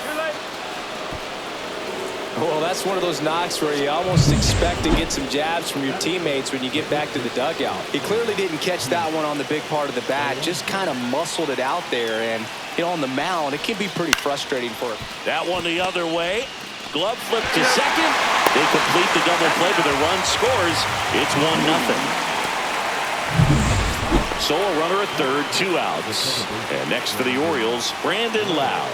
[SPEAKER 2] Well, that's one of those knocks where you almost expect to get some jabs from your teammates when you get back to the dugout. He clearly didn't catch that one on the big part of the bat, just kind of muscled it out there. And, you know, on the mound, it can be pretty frustrating for him.
[SPEAKER 1] That one the other way. Glove flip to second. They complete the double play, but the run scores. It's 1-0. So a runner at third, 2 outs. And next for the Orioles, Brandon Lowe.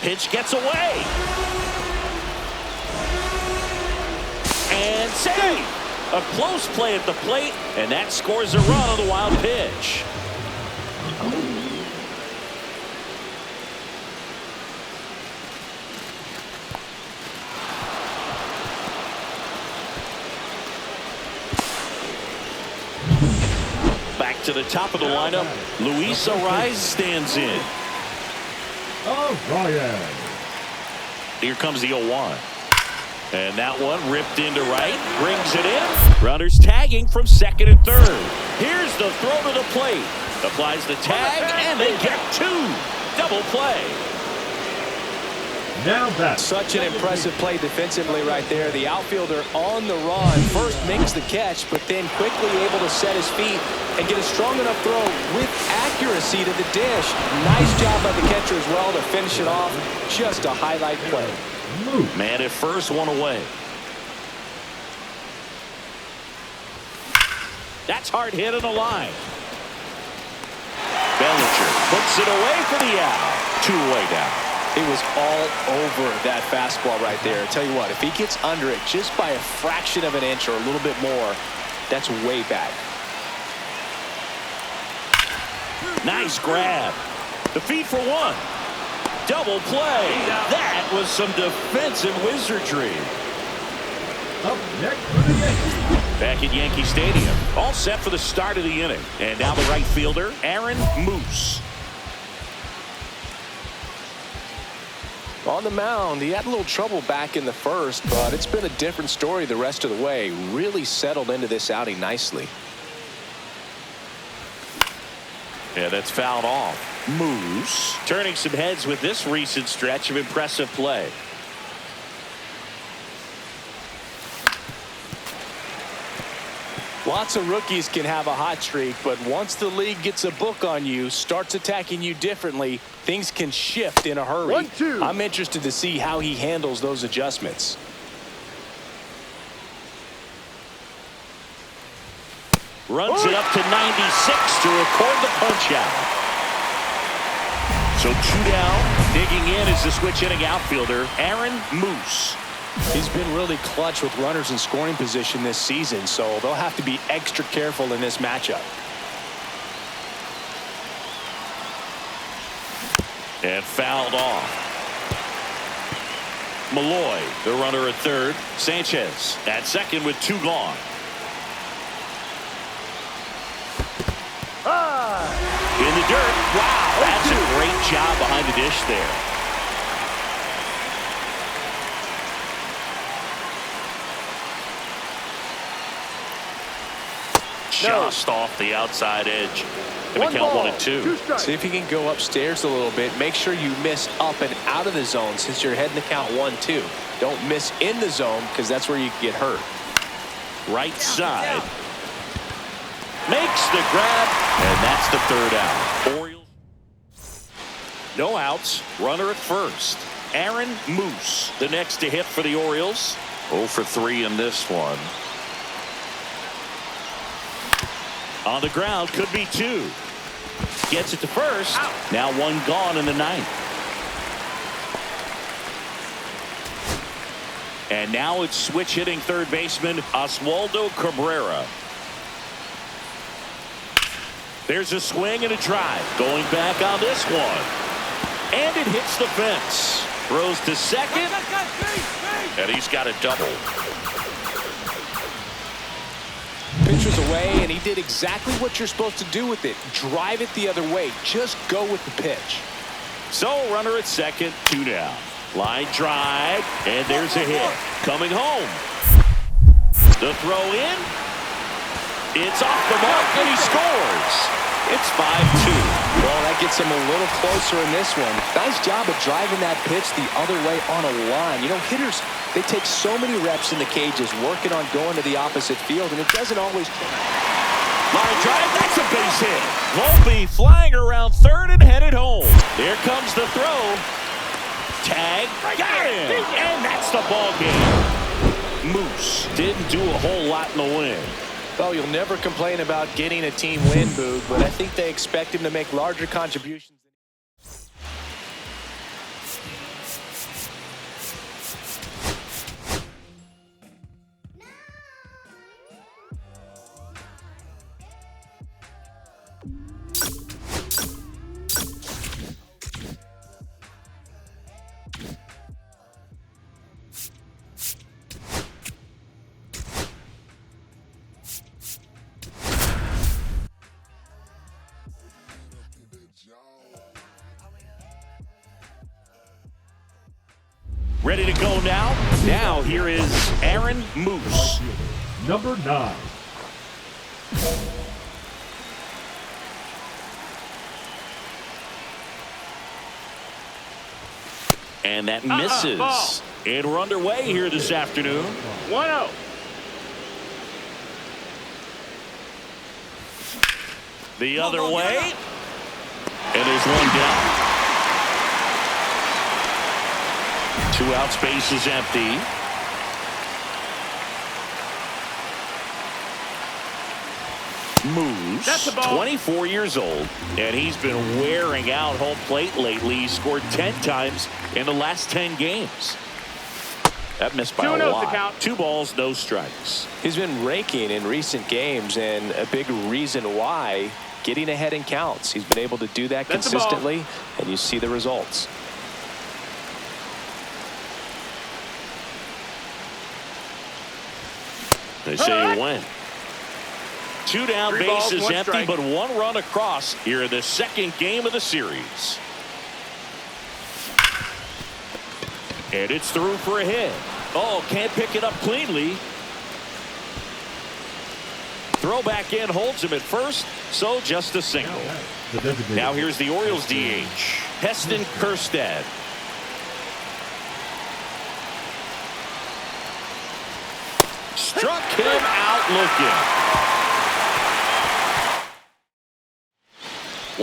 [SPEAKER 1] Pitch gets away. And save. A close play at the plate, and that scores a run on the wild pitch. Back to the top of the lineup, Luis Ariz stands in.
[SPEAKER 4] Ryan.
[SPEAKER 1] Here comes the 0-1. And that one ripped into right, brings it in. Runners tagging from second and third. Here's the throw to the plate. Applies the tag, and they get 2. Double play.
[SPEAKER 4] Now that's
[SPEAKER 2] such an impressive play defensively right there. The outfielder on the run first makes the catch, but then quickly able to set his feet and get a strong enough throw with accuracy to the dish. Nice job by the catcher as well to finish it off. Just a highlight play.
[SPEAKER 1] Man at first, one away. That's hard hit on the line. Bellinger puts it away for the out. 2 away now.
[SPEAKER 2] It was all over that fastball right there. I tell you what, if he gets under it just by a fraction of an inch or a little bit more, that's way back.
[SPEAKER 1] Nice grab. The feed for 1. Double play. That was some defensive wizardry.
[SPEAKER 4] up next for the Yankees.
[SPEAKER 1] Back at Yankee Stadium. All set for the start of the inning. And now the right fielder, Aaron Moose.
[SPEAKER 2] On the mound, he had a little trouble back in the first, but it's been a different story the rest of the way. Really settled into this outing nicely.
[SPEAKER 1] Yeah, that's fouled off. Moose turning some heads with this recent stretch of impressive play.
[SPEAKER 2] Lots of rookies can have a hot streak, but once the league gets a book on you, starts attacking you differently, things can shift in a hurry.
[SPEAKER 3] 1-2.
[SPEAKER 2] I'm interested to see how he handles those adjustments.
[SPEAKER 1] Runs it up to 96 to record the punch out. So 2 down. Digging in is the switch hitting outfielder, Aaron Moose.
[SPEAKER 2] He's been really clutch with runners in scoring position this season, so they'll have to be extra careful in this matchup.
[SPEAKER 1] And fouled off. Malloy, the runner at third. Sanchez at second with 2 gone. In the dirt. Wow, that's a great job behind the dish there. Just off the outside edge. Gonna count 1 and 2.
[SPEAKER 2] See if you can go upstairs a little bit. Make sure you miss up and out of the zone since you're heading to count 1-2. Don't miss in the zone because that's where you can get hurt.
[SPEAKER 1] Right side. Makes the grab, and that's the 3rd out. Orioles. No outs. Runner at first. Aaron Moose, the next to hit for the Orioles. 0 for 3 in this one. On the ground, could be 2. Gets it to first. Now 1 gone in the 9th. And now it's switch hitting third baseman Oswaldo Cabrera. There's a swing and a drive. Going back on this one. And it hits the fence. Throws to second. And he's got a double.
[SPEAKER 2] Pitch was away, and he did exactly what you're supposed to do with it. Drive it the other way. Just go with the pitch.
[SPEAKER 1] So runner at second, 2 down. Line drive, and there's a hit. Coming home. The throw in. It's off the mark, and he scores. It's 5-2.
[SPEAKER 2] Well, that gets him a little closer in this one. Nice job of driving that pitch the other way on a line. You know, hitters, they take so many reps in the cages working on going to the opposite field, and it doesn't always change.
[SPEAKER 1] Line drive, that's a base hit. Volpe flying around third and headed home. There comes the throw. Tag, got him, and that's the ball game. Moose didn't do a whole lot in the win.
[SPEAKER 2] Well, you'll never complain about getting a team win, Boog, but I think they expect him to make larger contributions.
[SPEAKER 1] Ready to go now? Now here is Aaron Moose.
[SPEAKER 4] Number 9.
[SPEAKER 1] And that misses. And we're underway here this afternoon.
[SPEAKER 3] 1-0.
[SPEAKER 1] The other way. And there's one down. 2 outs, base is empty. Moose,
[SPEAKER 3] That's the ball.
[SPEAKER 1] 24 years old, and he's been wearing out home plate lately. He scored 10 times in the last 10 games. That missed by
[SPEAKER 3] 2-0
[SPEAKER 1] a
[SPEAKER 3] to
[SPEAKER 1] lot.
[SPEAKER 3] count.
[SPEAKER 1] 2 balls, no strikes.
[SPEAKER 2] He's been raking in recent games, and a big reason why, getting ahead in counts. He's been able to do that
[SPEAKER 3] That's the ball.
[SPEAKER 2] consistently, and you see the results.
[SPEAKER 1] They say he went. 2 down,
[SPEAKER 3] 3 balls,
[SPEAKER 1] bases
[SPEAKER 3] 1
[SPEAKER 1] empty,
[SPEAKER 3] strike.
[SPEAKER 1] but 1 run across here in the second game of the series. And it's through for a hit. Oh, can't pick it up cleanly. Throw back in, holds him at first, so just a single. Now here's the Orioles DH, Heston Kjerstad. Struck him out looking.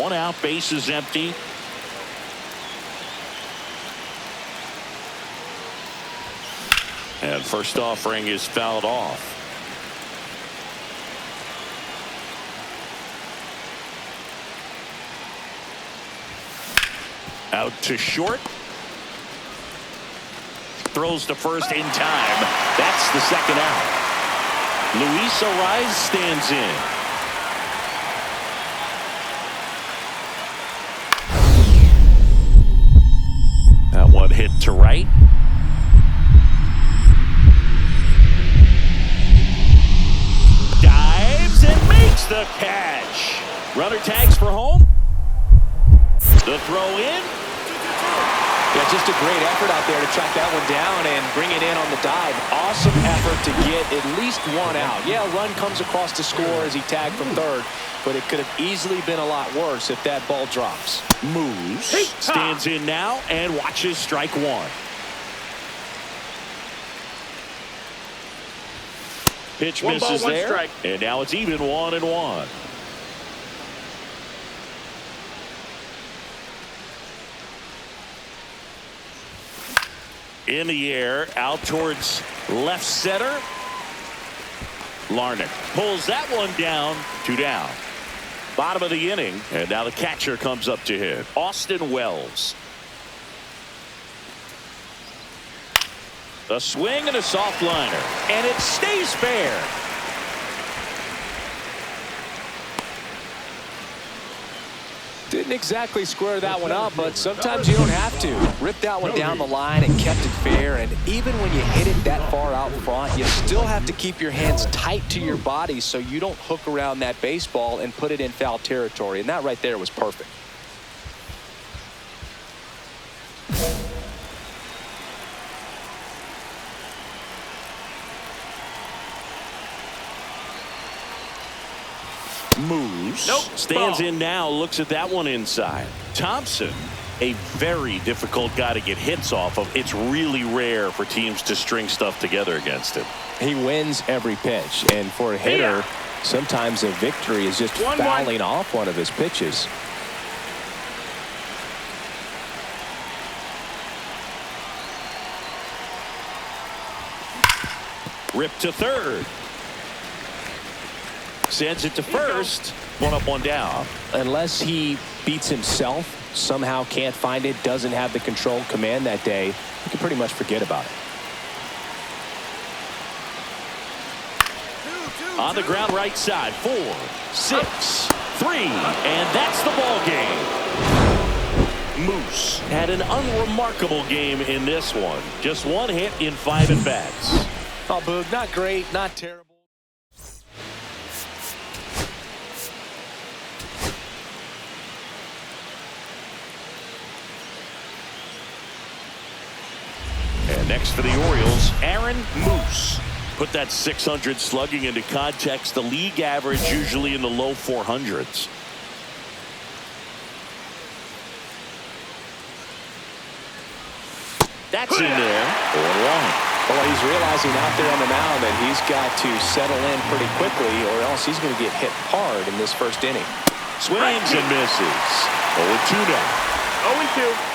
[SPEAKER 1] 1 out, base is empty. And first offering is fouled off. Out to short. Throws to first in time. That's the second out. Luis Ariz stands in. That one hit to right. Dives and makes the catch. Runner tags for home. The throw in.
[SPEAKER 2] Yeah, just a great effort out there to track that one down and bring it in on the dive. Awesome effort to get at least 1 out. Yeah, a run comes across to score as he tagged from third, but it could have easily been a lot worse if that ball drops.
[SPEAKER 1] Moves. Stands in now and watches strike 1. Pitch
[SPEAKER 3] 1
[SPEAKER 1] misses
[SPEAKER 3] ball, 1
[SPEAKER 1] there.
[SPEAKER 3] strike.
[SPEAKER 1] And now it's even 1-1. In the air, out towards left center. Larnach pulls that one down. 2 down. Bottom of the inning, and now the catcher comes up to hit. Austin Wells. A swing and a soft liner, and it stays fair.
[SPEAKER 2] Didn't exactly square that one up, but sometimes you don't have to. Ripped that one down the line and kept it fair, and even when you hit it that far out front, you still have to keep your hands tight to your body so you don't hook around that baseball and put it in foul territory, and that right there was perfect.
[SPEAKER 1] Moves.
[SPEAKER 3] Nope.
[SPEAKER 1] Stands
[SPEAKER 3] Ball.
[SPEAKER 1] in now, looks at that one inside. Thompson, a very difficult guy to get hits off of. It's really rare for teams to string stuff together against him.
[SPEAKER 2] He wins every pitch, and for a hitter, Sometimes a victory is just
[SPEAKER 3] 1-1.
[SPEAKER 2] fouling off one of his pitches.
[SPEAKER 1] Ripped to third. Sends it to first. One up, one down.
[SPEAKER 2] Unless he beats himself, somehow can't find it, doesn't have the control command that day, you can pretty much forget about it.
[SPEAKER 1] On the ground right side. 4, 6, 3, and that's the ball game. Moose had an unremarkable game in this one. Just one hit in 5 at-bats.
[SPEAKER 2] Oh, Boog, not great, not terrible.
[SPEAKER 1] And next for the Orioles, Aaron Moose. Put that 600 slugging into context. The league average usually in the low 400s. That's in there. 4-1.
[SPEAKER 2] Well, he's realizing out there on the mound that he's got to settle in pretty quickly or else he's going to get hit hard in this first inning.
[SPEAKER 1] Swings and misses. 0-2 now.
[SPEAKER 3] 0-2.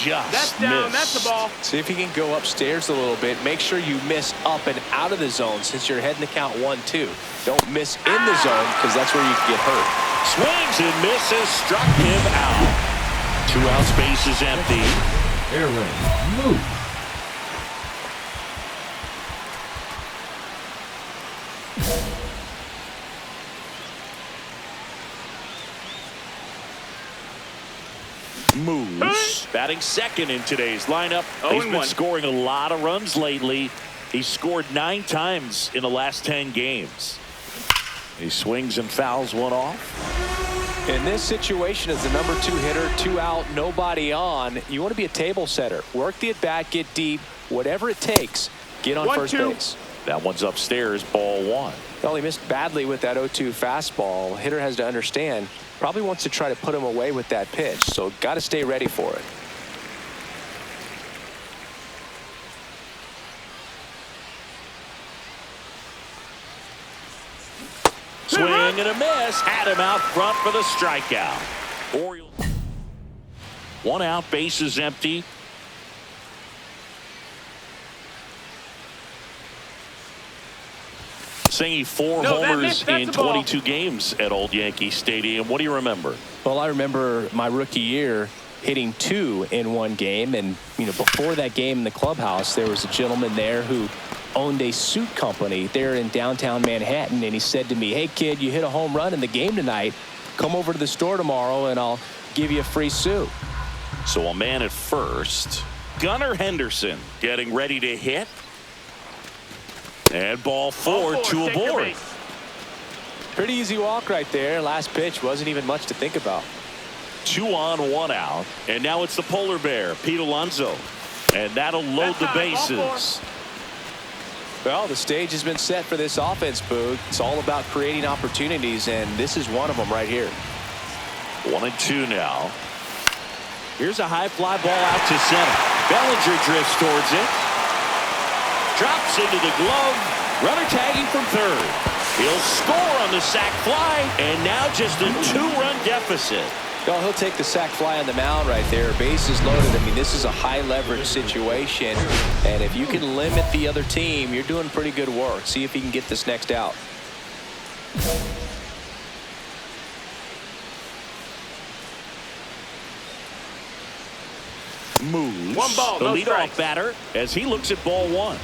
[SPEAKER 1] Just
[SPEAKER 3] That's down.
[SPEAKER 1] missed.
[SPEAKER 3] That's the ball.
[SPEAKER 2] See if he can go upstairs a little bit. Make sure you miss up and out of the zone since you're heading to count 1-2. Don't miss in the zone because that's where you can get hurt.
[SPEAKER 1] Swings and misses. Struck him out. 2 outs, base is empty.
[SPEAKER 4] Aaron Moose.
[SPEAKER 1] Moose batting second in today's lineup. He's been
[SPEAKER 3] 0-1.
[SPEAKER 1] scoring a lot of runs lately. He's scored 9 times in the last 10 games. He swings and fouls one off.
[SPEAKER 2] In this situation, as the number 2 hitter, 2 out, nobody on, you want to be a table setter. Work the at-bat, get deep, whatever it takes, get on first
[SPEAKER 3] 1-2.
[SPEAKER 2] base.
[SPEAKER 1] That one's upstairs, ball 1.
[SPEAKER 2] Well, he missed badly with that 0-2 fastball. Hitter has to understand, probably wants to try to put him away with that pitch, so got to stay ready for it.
[SPEAKER 1] Swing and a miss. Had him out front for the strikeout. Orioles. 1 out, base is empty. Singy 4 homers in 22 games at Old Yankee Stadium. What do you remember?
[SPEAKER 2] Well, I remember my rookie year hitting 2 in one game, and before that game in the clubhouse, there was a gentleman there who owned a suit company there in downtown Manhattan, and he said to me, "Hey kid, you hit a home run in the game tonight. Come over to the store tomorrow and I'll give you a free suit."
[SPEAKER 1] So a man at first. Gunnar Henderson getting ready to hit. And ball 4, 2 aboard.
[SPEAKER 2] Pretty easy walk right there. Last pitch wasn't even much to think about.
[SPEAKER 1] 2 on, 1 out. And now it's the polar bear, Pete Alonso. And that'll load the bases.
[SPEAKER 2] Well, the stage has been set for this offense, Boog. It's all about creating opportunities, and this is one of them right here.
[SPEAKER 1] 1-2 now. Here's a high fly ball out to center. Bellinger drifts towards it. Drops into the glove. Runner tagging from third. He'll score on the sac fly, and now just a 2-run deficit.
[SPEAKER 2] Well, he'll take the sac fly on the mound right there. Bases loaded. I mean, this is a high leverage situation, and if you can limit the other team, you're doing pretty good work. See if he can get this next out.
[SPEAKER 1] Moves.
[SPEAKER 3] 1 ball,
[SPEAKER 1] the
[SPEAKER 3] no
[SPEAKER 1] leadoff
[SPEAKER 3] strikes.
[SPEAKER 1] batter as he looks at ball 1.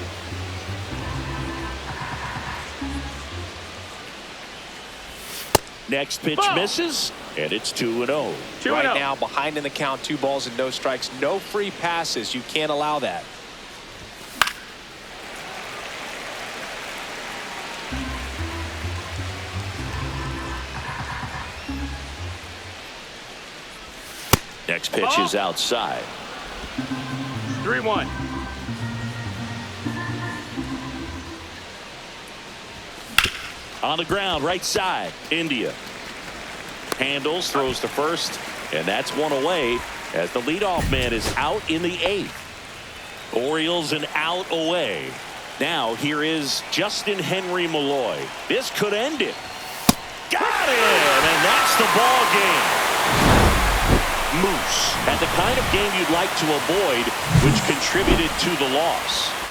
[SPEAKER 1] Next pitch
[SPEAKER 3] Ball.
[SPEAKER 1] misses, and it's 2-0.
[SPEAKER 3] 2-0.
[SPEAKER 2] Right now, behind in the count, 2 balls and no strikes, no free passes. You can't allow that.
[SPEAKER 1] Next pitch is outside.
[SPEAKER 3] 3-1.
[SPEAKER 1] On the ground, right side, India. Handles, throws to first, and that's 1 away as the leadoff man is out in the 8th. Orioles an out away. Now here is Justin Henry Malloy. This could end it. Got it! And that's the ball game. Moose had the kind of game you'd like to avoid, which contributed to the loss.